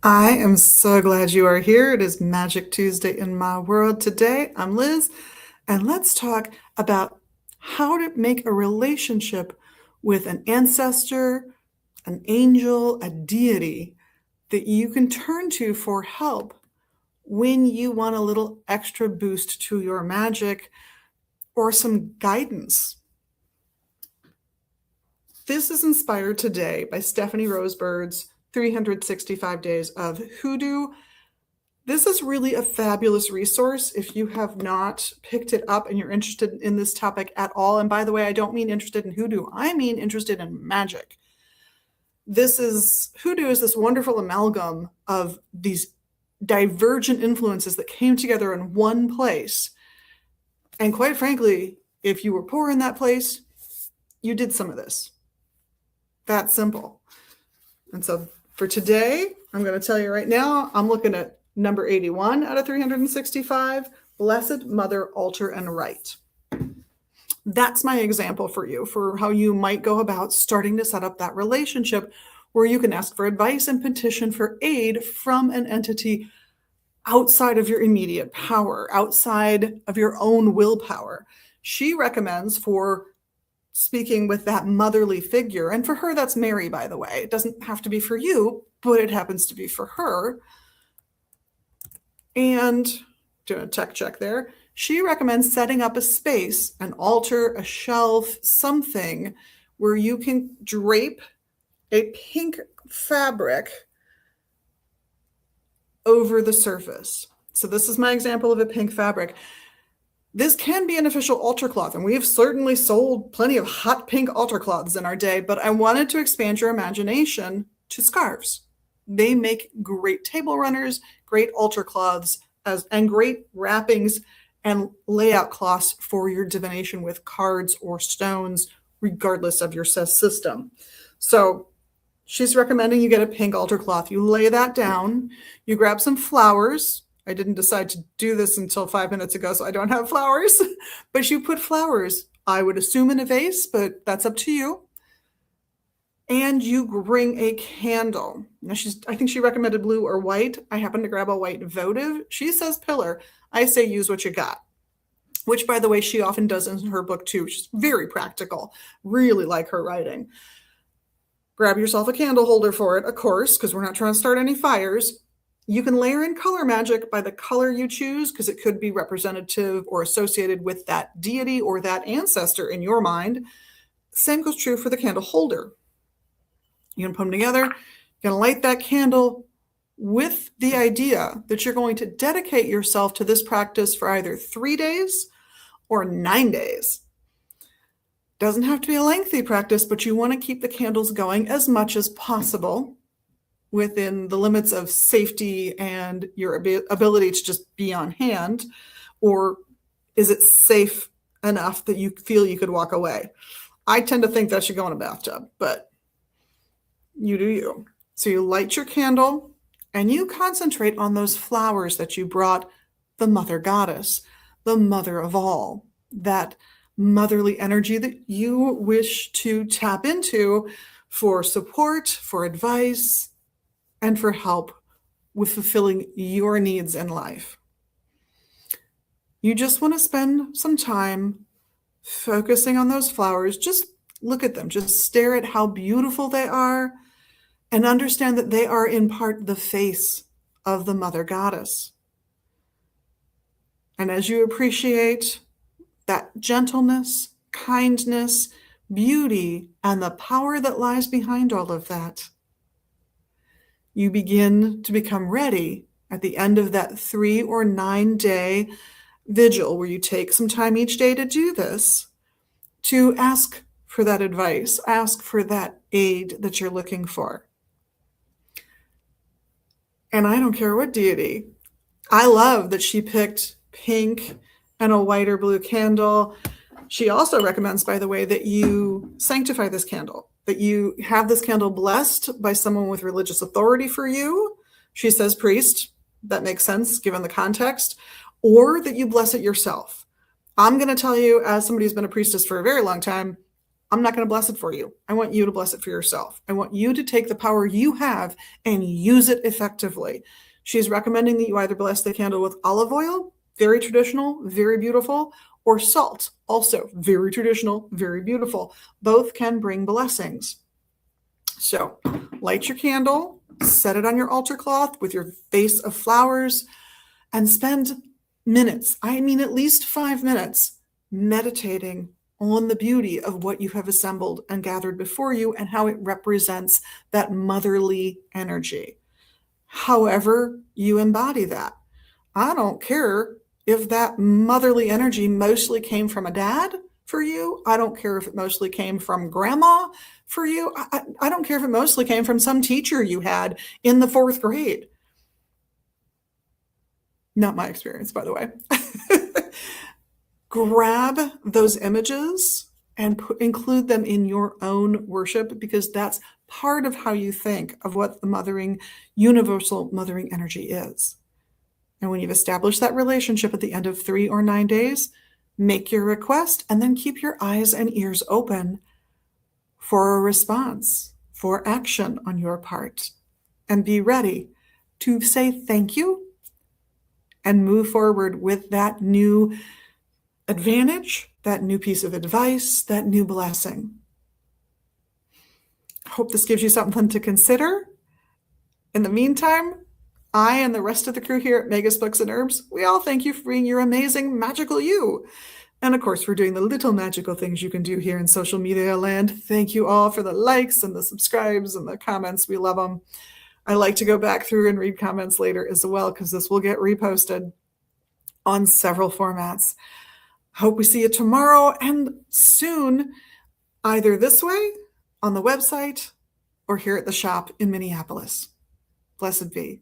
I am so glad you are here. It is Magic Tuesday in my world today. I'm Liz, and let's talk about how to make a relationship with an ancestor, an angel, a deity that you can turn to for help when you want a little extra boost to your magic or some guidance. This is inspired today by Stephanie Rosebird's 365 Days of Hoodoo. This is really a fabulous resource if you have not picked it up and you're interested in this topic at all. And by the way, I don't mean interested in hoodoo, I mean interested in magic. Hoodoo is this wonderful amalgam of these divergent influences that came together in one place. And quite frankly, if you were poor in that place, you did some of this. That simple. And so for today, I'm going to tell you right now, I'm looking at number 81 out of 365, Blessed Mother, Altar and Rite. That's my example for you for how you might go about starting to set up that relationship where you can ask for advice and petition for aid from an entity outside of your immediate power, outside of your own willpower. She recommends for speaking with that motherly figure. And for her, that's Mary, by the way. It doesn't have to be for you, but it happens to be for her. And doing a tech check there, she recommends setting up a space, an altar, a shelf, something where you can drape a pink fabric over the surface. So this is my example of a pink fabric. This can be an official altar cloth, and we have certainly sold plenty of hot pink altar cloths in our day, but I wanted to expand your imagination to scarves. They make great table runners, great altar cloths, and great wrappings and layout cloths for your divination with cards or stones, regardless of your system. So she's recommending you get a pink altar cloth. You lay that down, you grab some flowers. I didn't decide to do this until 5 minutes ago, so I don't have flowers. But you put flowers, I would assume in a vase, but that's up to you. And you bring a candle. Now I think she recommended blue or white. I happen to grab a white votive. She says pillar. I say use what you got. Which, by the way, she often does in her book too. She's very practical. Really like her writing. Grab yourself a candle holder for it, of course, because we're not trying to start any fires. You can layer in color magic by the color you choose because it could be representative or associated with that deity or that ancestor in your mind. Same goes true for the candle holder. You're going to put them together. You're going to light that candle with the idea that you're going to dedicate yourself to this practice for either 3 days or 9 days. Doesn't have to be a lengthy practice, but you want to keep the candles going as much as possible within the limits of safety and your ability to just be on hand? Or is it safe enough that you feel you could walk away? I tend to think that should go in a bathtub, but you do you. So you light your candle and you concentrate on those flowers that you brought the mother goddess, the mother of all, that motherly energy that you wish to tap into for support, for advice, and for help with fulfilling your needs in life. You just want to spend some time focusing on those flowers. Just look at them. Just stare at how beautiful they are and understand that they are in part the face of the mother goddess. And as you appreciate that gentleness, kindness, beauty, and the power that lies behind all of that, you begin to become ready at the end of that 3 or 9 day vigil where you take some time each day to do this, to ask for that advice, ask for that aid that you're looking for. And I don't care what deity. I love that she picked pink and a white or blue candle. She also recommends, by the way, that you sanctify this candle, that you have this candle blessed by someone with religious authority for you. She says priest. That makes sense given the context. Or that you bless it yourself. I'm going to tell you, as somebody who's been a priestess for a very long time, I'm not going to bless it for you. I want you to bless it for yourself. I want you to take the power you have and use it effectively. She's recommending that you either bless the candle with olive oil, very traditional, very beautiful, or salt, also very traditional, very beautiful. Both can bring blessings. So light your candle, set it on your altar cloth with your vase of flowers, and spend minutes, I mean at least 5 minutes, meditating on the beauty of what you have assembled and gathered before you and how it represents that motherly energy. However you embody that. I don't care if that motherly energy mostly came from a dad for you. I don't care if it mostly came from grandma for you. I don't care if it mostly came from some teacher you had in the 4th grade. Not my experience, by the way. Grab those images and include them in your own worship, because that's part of how you think of what the mothering, universal mothering energy is. And when you've established that relationship at the end of 3 or 9 days, make your request and then keep your eyes and ears open for a response, for action on your part. And be ready to say thank you and move forward with that new advantage, that new piece of advice, that new blessing. I hope this gives you something to consider. In the meantime, I and the rest of the crew here at Magus Books and Herbs, we all thank you for being your amazing magical you. And of course, we're doing the little magical things you can do here in social media land. Thank you all for the likes and the subscribes and the comments. We love them. I like to go back through and read comments later as well, because this will get reposted on several formats. Hope we see you tomorrow and soon, either this way, on the website, or here at the shop in Minneapolis. Blessed be.